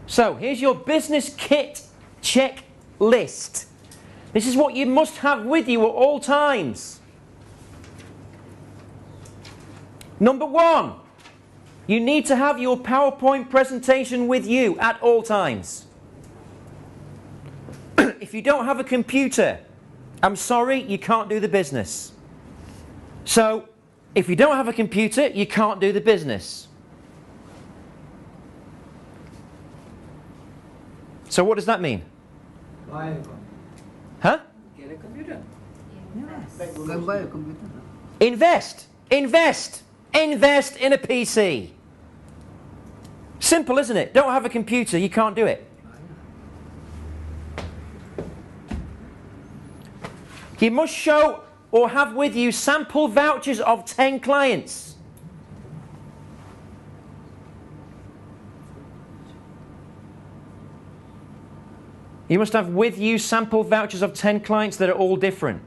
So here's your business kit checklist. This is what you must have with you at all times. Number 1, you need to have your PowerPoint presentation with you at all times. If you don't have a computer, I'm sorry, you can't do the business. So, if you don't have a computer, you can't do the business. So what does that mean? Buy a computer. Huh? Get a computer. Can buy a computer. Invest. Invest. Invest in a PC. Simple, isn't it? Don't have a computer, you can't do it. You must show or have with you sample vouchers of 10 clients. You must have with you sample vouchers of 10 clients that are all different.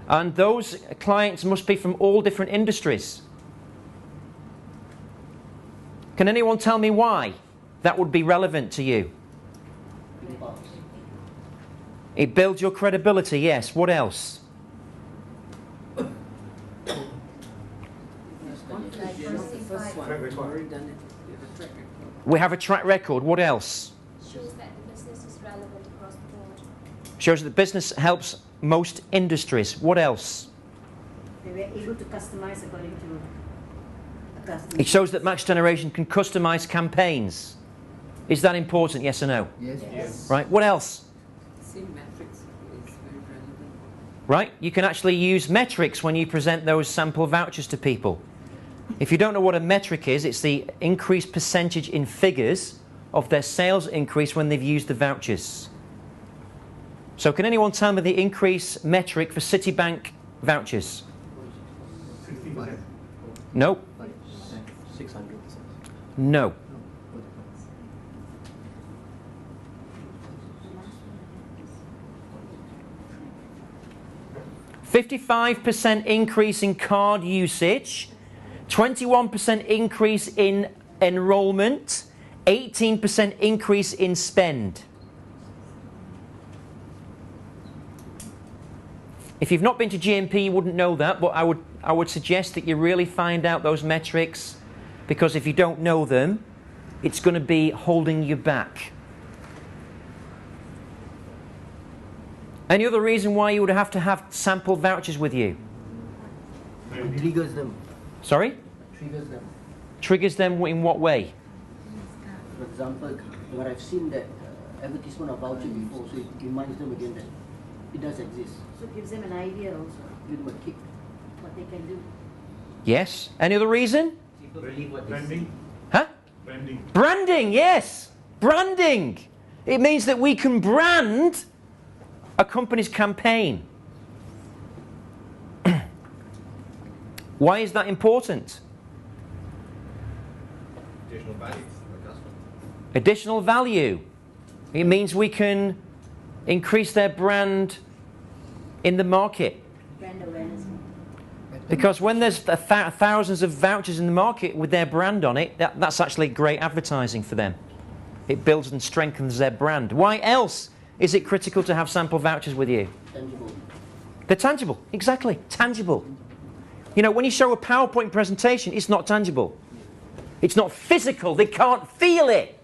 And those clients must be from all different industries. Can anyone tell me why that would be relevant to you? It builds your credibility, yes. What else? We have a track record. What else? Shows that the business is relevant across the board. Shows that the business helps most industries. What else? They were able to customize according to a customer. It shows that Max Generation can customize campaigns. Is that important, yes or no? Yes. Yes. Right, what else? See, metrics is very relevant. Right, you can actually use metrics when you present those sample vouchers to people. If you don't know what a metric is, it's the increased percentage in figures of their sales increase when they've used the vouchers. So can anyone tell me the increase metric for Citibank vouchers? 50%. No. 600. No. %55 increase in card usage, 21% increase in enrollment, 18% increase in spend. If you've not been to GMP, you wouldn't know that, but I would suggest that you really find out those metrics, because if you don't know them, it's going to be holding you back. Any other reason why you would have to have sample vouchers with you? Triggers them. Sorry? Triggers them. Triggers them in what way? For example, where I've seen that advertisement of voucher before, so it reminds them again that it does exist. So it gives them an idea also Give them a kick. what they can do. Yes. Any other reason? People believe what they see. Branding. Huh? Branding. Branding, yes. Branding. It means that we can brand a company's campaign. Why is that important? Additional value for the customer. Additional value. It means we can increase their brand in the market. Brand awareness. Because when there's thousands of vouchers in the market with their brand on it, that's actually great advertising for them. It builds and strengthens their brand. Why else is it critical to have sample vouchers with you? Tangible. They're tangible. Exactly. Tangible. You know, when you show a PowerPoint presentation, it's not tangible. It's not physical. They can't feel it.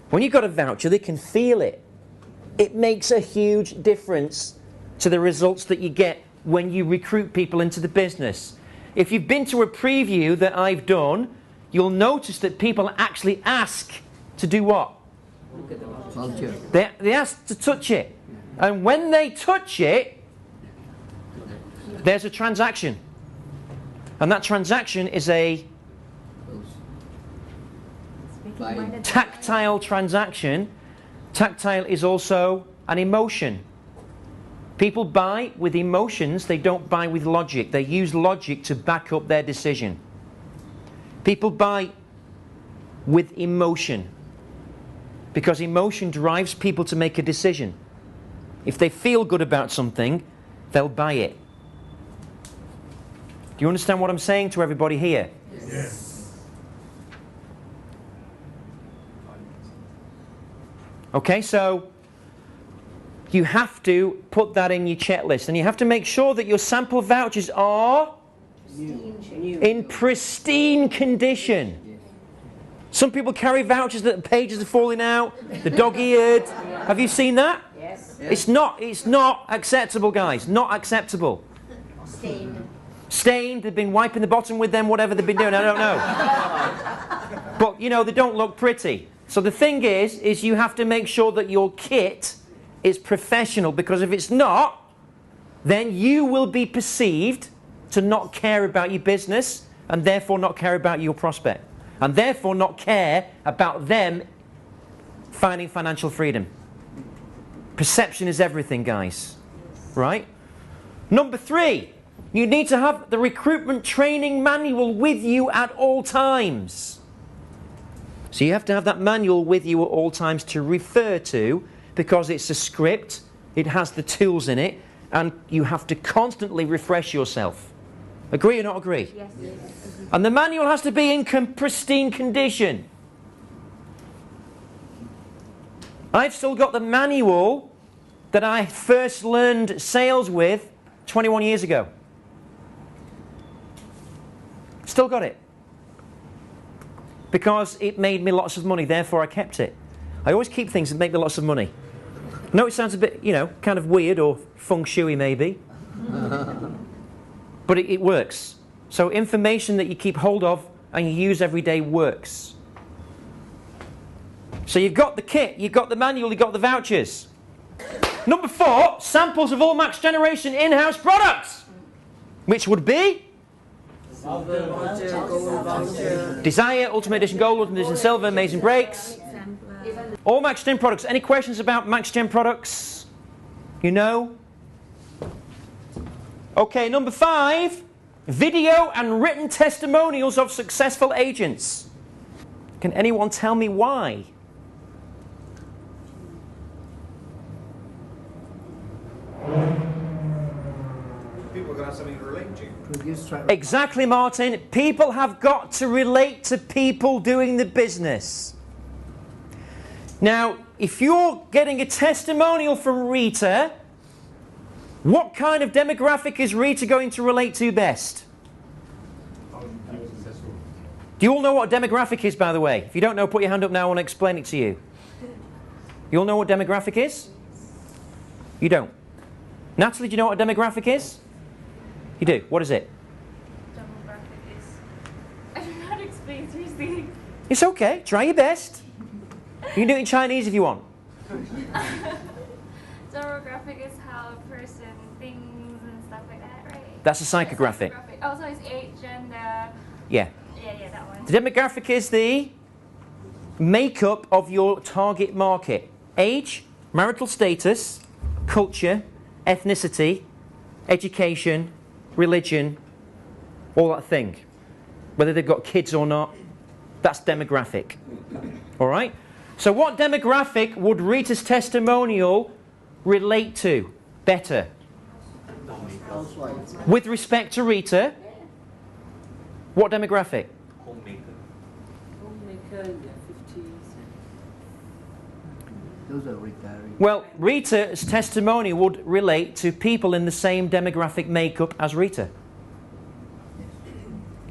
When you've got a voucher, they can feel it. It makes a huge difference to the results that you get when you recruit people into the business. If you've been to a preview that I've done, you'll notice that people actually ask to do what? Look at the voucher. Voucher. They ask to touch it. And when they touch it, there's a transaction. And that transaction is a tactile transaction. Tactile is also an emotion. People buy with emotions, they don't buy with logic. They use logic to back up their decision. People buy with emotion, because emotion drives people to make a decision. If they feel good about something, they'll buy it. Do you understand what I'm saying to everybody here? Yes. Okay, so you have to put that in your checklist, and you have to make sure that your sample vouchers are in pristine condition. Some people carry vouchers that the pages are falling out, the dog-eared. Have you seen that? Yes. It's not acceptable, guys. Not acceptable. Stained. Stained, they've been wiping the bottom with them, whatever they've been doing, I don't know. But, you know, they don't look pretty. So the thing is you have to make sure that your kit is professional, because if it's not, then you will be perceived to not care about your business, and therefore not care about your prospect, and therefore not care about them finding financial freedom. Perception is everything, guys. Right? Number 3, you need to have the recruitment training manual with you at all times. So you have to have that manual with you at all times to refer to, because it's a script, it has the tools in it, and you have to constantly refresh yourself. Agree or not agree? Yes. And the manual has to be in pristine condition. I've still got the manual that I first learned sales with 21 years ago. Still got it. Because it made me lots of money, therefore I kept it. I always keep things that make me lots of money. I know it sounds a bit, you know, kind of weird or feng shui maybe. But it works. So information that you keep hold of and you use every day works. So you've got the kit, you've got the manual, you've got the vouchers. Number 4, samples of all Max Generation in-house products. Which would be? Silver voucher, gold voucher. Desire, Ultimate Edition Gold, Ultimate Edition Silver, Amazing Breaks. All Max Gen products. Any questions about Max Gen products? You know? Okay, number 5. Video and written testimonials of successful agents. Can anyone tell me why? People are going to have something to relate to. Exactly, Martin. People have got to relate to people doing the business. Now, if you're getting a testimonial from Rita, what kind of demographic is Rita going to relate to best? Do you all know what a demographic is, by the way? If you don't know, put your hand up now, I want to explain it to you. You all know what demographic is? You don't? Natalie, do you know what a demographic is? You do. What is it? Demographic is... I don't know how to explain seriously. It's okay. Try your best. You can do it in Chinese if you want. Demographic is how a person thinks and stuff like that, right? That's a psychographic. Oh, so it's age, gender... Yeah. Yeah, that one. The demographic is the makeup of your target market. Age, marital status, culture, ethnicity, education, religion, all that thing. Whether they've got kids or not, that's demographic. All right? So what demographic would Rita's testimonial relate to better? Housewife. With respect to Rita, what demographic? Homemaker in their 50s. Those are retiring. Well, Rita's testimony would relate to people in the same demographic makeup as Rita.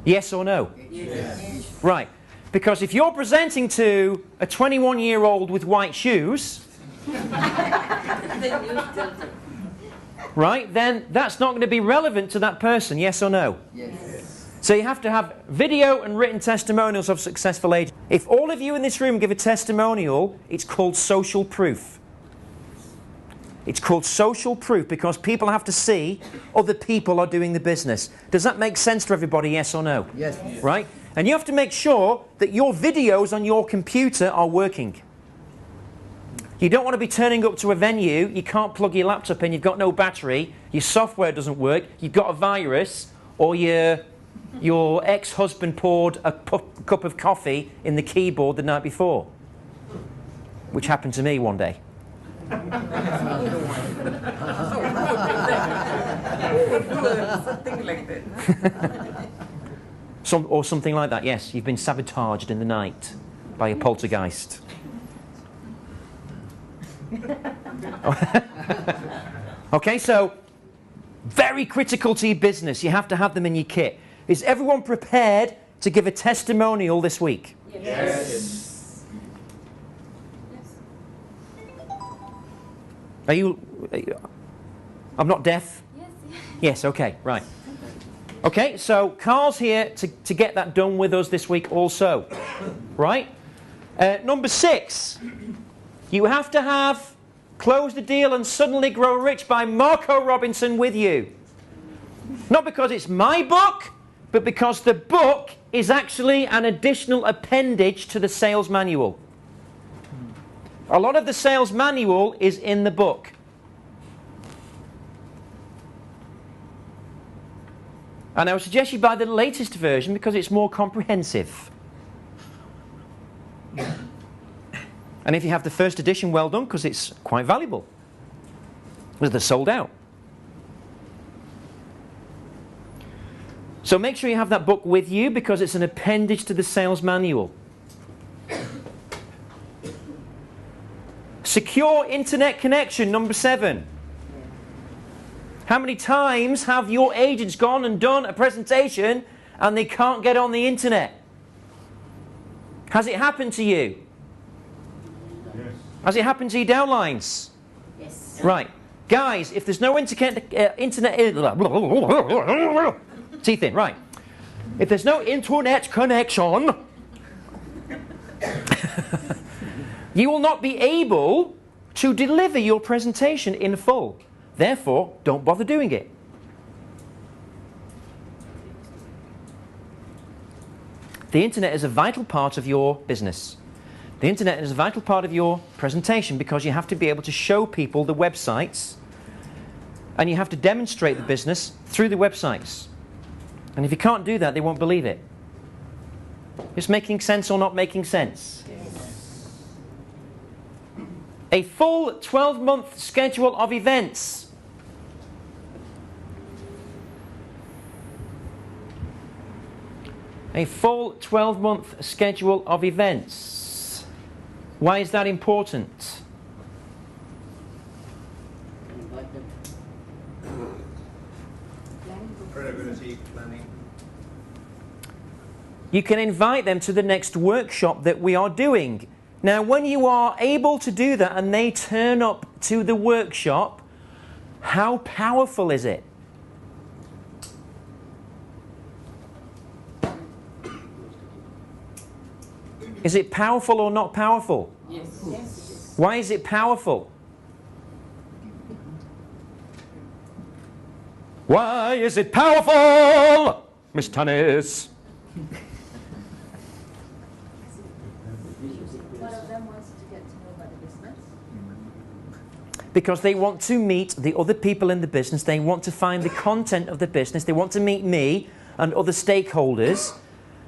Yes or no? Yes. Right. Because if you're presenting to a 21-year-old with white shoes, Then you tell them. right, then that's not going to be relevant to that person, yes or no? Yes. So you have to have video and written testimonials of successful agents. If all of you in this room give a testimonial, it's called social proof. It's called social proof because people have to see other people are doing the business. Does that make sense to everybody, yes or no? Yes. Right? And you have to make sure that your videos on your computer are working. You don't want to be turning up to a venue, you can't plug your laptop in, you've got no battery, your software doesn't work, you've got a virus, or your ex-husband poured a cup of coffee in the keyboard the night before. Which happened to me one day. Something like that. Or something like that, yes. You've been sabotaged in the night by a poltergeist. Okay, so very critical to your business. You have to have them in your kit. Is everyone prepared to give a testimonial this week? Yes. Are you I'm not deaf? Yes. Yes, okay, right. Okay, so Carl's here to get that done with us this week also. Right? Number 6. You have to have Close the Deal and Suddenly Grow Rich by Marco Robinson with you. Not because it's my book, but because the book is actually an additional appendage to the sales manual. A lot of the sales manual is in the book. And I would suggest you buy the latest version because it's more comprehensive. And if you have the first edition, well done, because it's quite valuable. Because they're sold out. So make sure you have that book with you because it's an appendage to the sales manual. Secure internet connection, number 7. How many times have your agents gone and done a presentation and they can't get on the internet? Has it happened to you? Yes. Has it happened to your downlines? Yes. Right. Guys, if there's no internet... teeth in, right. If there's no internet connection, you will not be able to deliver your presentation in full. Therefore, don't bother doing it. The internet is a vital part of your business. The internet is a vital part of your presentation because you have to be able to show people the websites and you have to demonstrate the business through the websites. And if you can't do that, they won't believe it. It's making sense or not making sense? Yes. A full 12-month schedule of events. A full 12-month schedule of events. Why is that important? Invite them. Credibility, planning. You can invite them to the next workshop that we are doing. Now, when you are able to do that and they turn up to the workshop, how powerful is it? Is it powerful or not powerful? Yes. Yes. Why is it powerful? Why is it powerful, Miss Tannis? One of them wants to get to know about the business. Because they want to meet the other people in the business, they want to find the content of the business, they want to meet me and other stakeholders.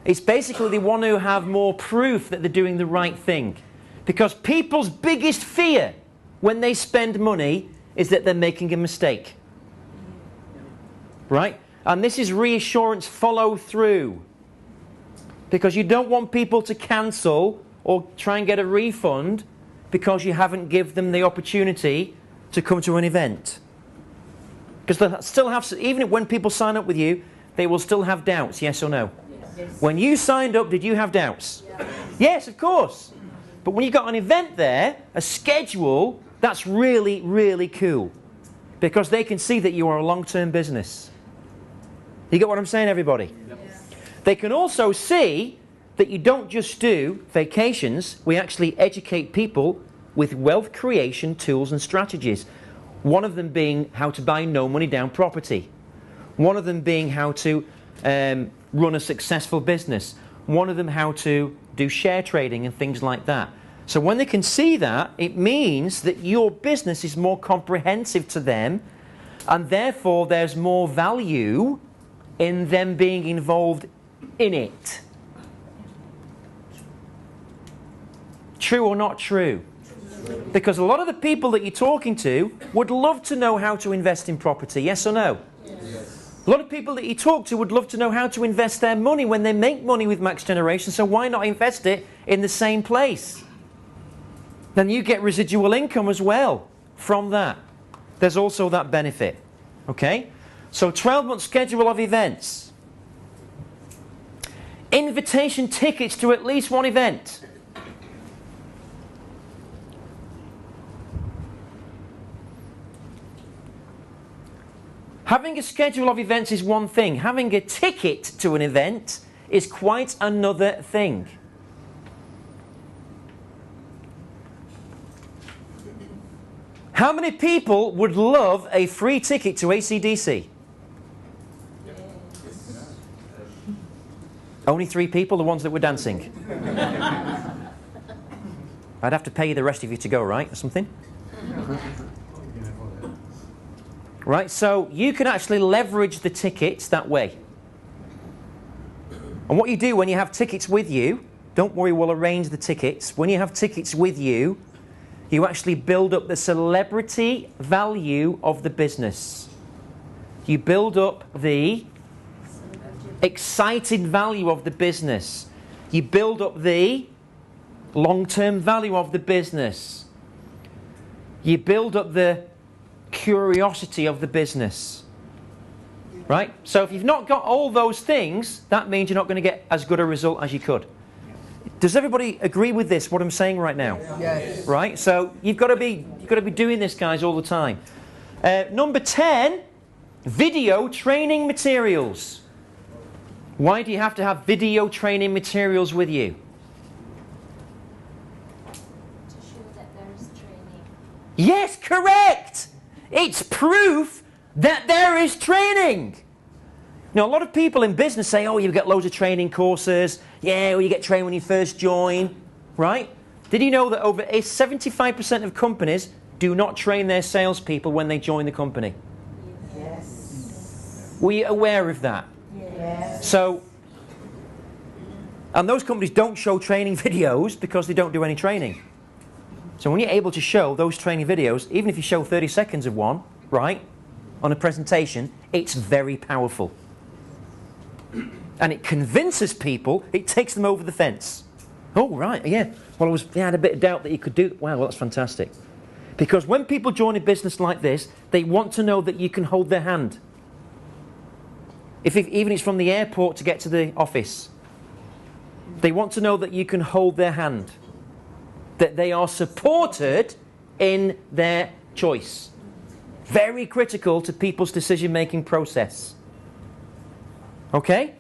It's basically they want to have more proof that they're doing the right thing. Because people's biggest fear when they spend money is that they're making a mistake. Right? And this is reassurance follow through. Because you don't want people to cancel or try and get a refund because you haven't given them the opportunity to come to an event. Because they'll still have, even when people sign up with you, they will still have doubts, yes or no? Yes. When you signed up, did you have doubts? Yeah. Yes, of course. But when you've got an event there, a schedule, that's really, really cool. Because they can see that you are a long-term business. You get what I'm saying, everybody? Yes. They can also see that you don't just do vacations, we actually educate people with wealth creation tools and strategies. One of them being how to buy no money down property. One of them being how to run a successful business. One of them how to do share trading and things like that. So when they can see that, it means that your business is more comprehensive to them and therefore there's more value in them being involved in it. True or not true? Because a lot of the people that you're talking to would love to know how to invest in property, yes or no? Yes. A lot of people that you talk to would love to know how to invest their money when they make money with Max Generation, so why not invest it in the same place? then you get residual income as well from that. There's also that benefit. Okay? So 12-month schedule of events. Invitation tickets to at least one event. Having a schedule of events is one thing. Having a ticket to an event is quite another thing. How many people would love a free ticket to AC/DC? Only 3 people, the ones that were dancing. I'd have to pay the rest of you to go, right? Or something? Right, so you can actually leverage the tickets that way. And what you do when you have tickets with you, don't worry, we'll arrange the tickets. When you have tickets with you, you actually build up the celebrity value of the business. You build up the exciting value of the business. You build up the long-term value of the business. You build up the curiosity of the business. Right? So if you've not got all those things, that means you're not going to get as good a result as you could. Does everybody agree with this, what I'm saying right now? Yes. Right? So you've got to be doing this, guys, all the time. Number 10, video training materials. Why do you have to have video training materials with you? To show that there is training. Yes, correct! It's proof that there is training. Now, a lot of people in business say, oh, you get loads of training courses. Yeah, well, you get trained when you first join. Right? Did you know that over 75% of companies do not train their salespeople when they join the company? Yes. Were you aware of that? Yes. So, and those companies don't show training videos because they don't do any training. So when you're able to show those training videos, even if you show 30 seconds of one, right, on a presentation, it's very powerful. And it convinces people, it takes them over the fence. Oh, right, yeah. Well, I had a bit of doubt that you could do. Wow, well, that's fantastic. Because when people join a business like this, they want to know that you can hold their hand. Even if it's from the airport to get to the office. They want to know that you can hold their hand. That they are supported in their choice. Very critical to people's decision-making process. Okay?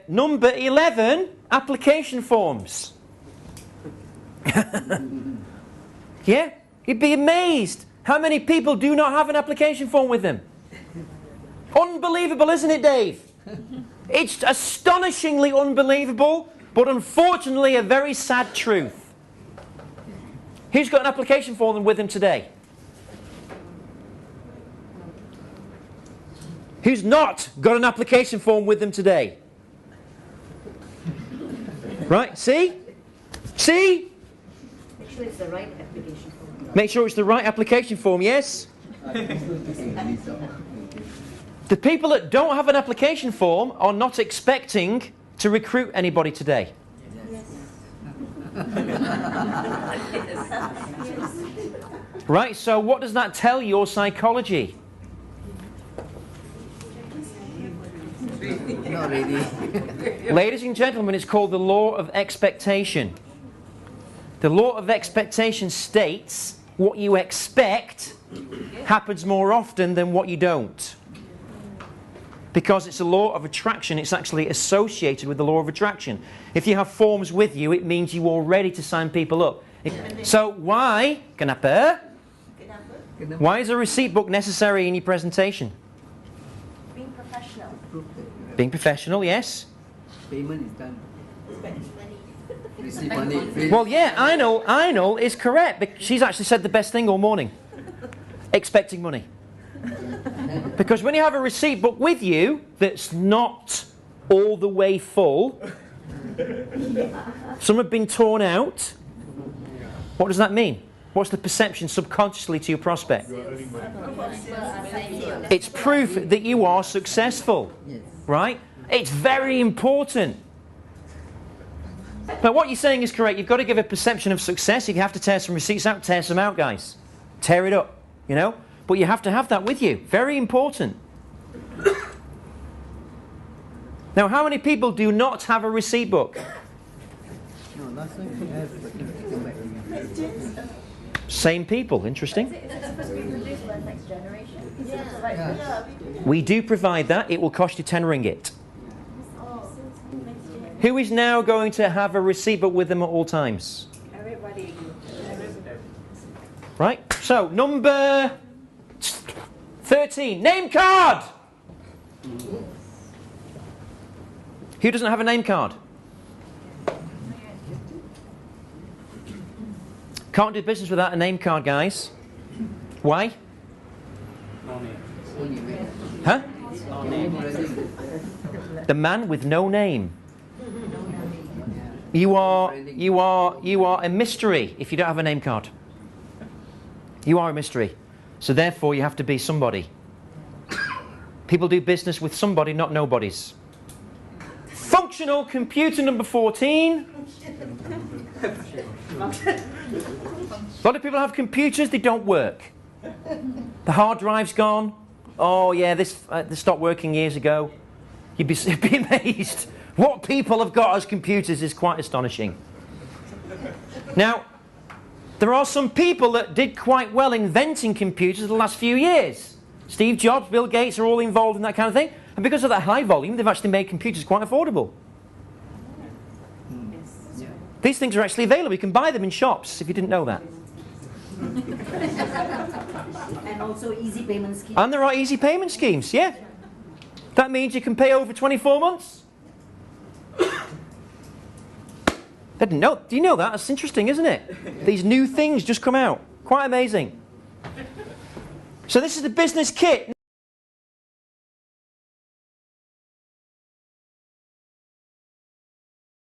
Number 11, application forms. Yeah? You'd be amazed how many people do not have an application form with them. Unbelievable, isn't it, Dave? It's astonishingly unbelievable, but unfortunately a very sad truth. Who's got an application form with him today? Who's not got an application form with them today? Right, see? See? Make sure it's the right application form. Make sure it's the right application form, yes? The people that don't have an application form are not expecting to recruit anybody today. Right, so what does that tell your psychology? Not really. Ladies and gentlemen, it's called the law of expectation. The law of expectation states what you expect happens more often than what you don't. Because it's a law of attraction, it's actually associated with the law of attraction. If you have forms with you, it means you are ready to sign people up. So why, kenapa? Why is a receipt book necessary in your presentation? Being professional. Being professional, yes. Payment is done. Spending money. Receive money. Well, yeah, Einol is correct. She's actually said the best thing all morning. Expecting money. Because when you have a receipt book with you that's not all the way full, some have been torn out, what does that mean? What's the perception subconsciously to your prospect? It's proof that you are successful, right? It's very important. But what you're saying is correct. You've got to give a perception of success. If you have to tear some receipts out, tear some out, guys. Tear it up, you know. But you have to have that with you. Very important. Now, how many people do not have a receipt book? Same people. Interesting. Is it supposed to be produced by the next generation? We do provide that. It will cost you 10 ringgit. Who is now going to have a receipt book with them at all times? Everybody. Right? So, number 13. Name card! Who doesn't have a name card? Can't do business without a name card, guys. Why? Huh? The man with no name. You are a mystery if you don't have a name card. You are a mystery. So therefore you have to be somebody. People do business with somebody, not nobodies. Functional computer number 14. A lot of people have computers, they don't work. The hard drive's gone. Oh yeah, this stopped working years ago. You'd be amazed. What people have got as computers is quite astonishing. Now, there are some people that did quite well inventing computers in the last few years. Steve Jobs, Bill Gates are all involved in that kind of thing. And because of that high volume, they've actually made computers quite affordable. These things are actually available. You can buy them in shops if you didn't know that. And also easy payment scheme. And there are easy payment schemes, yeah. That means you can pay over 24 months. I didn't know. Do you know that? That's interesting, isn't it? These new things just come out. Quite amazing. So this is the business kit.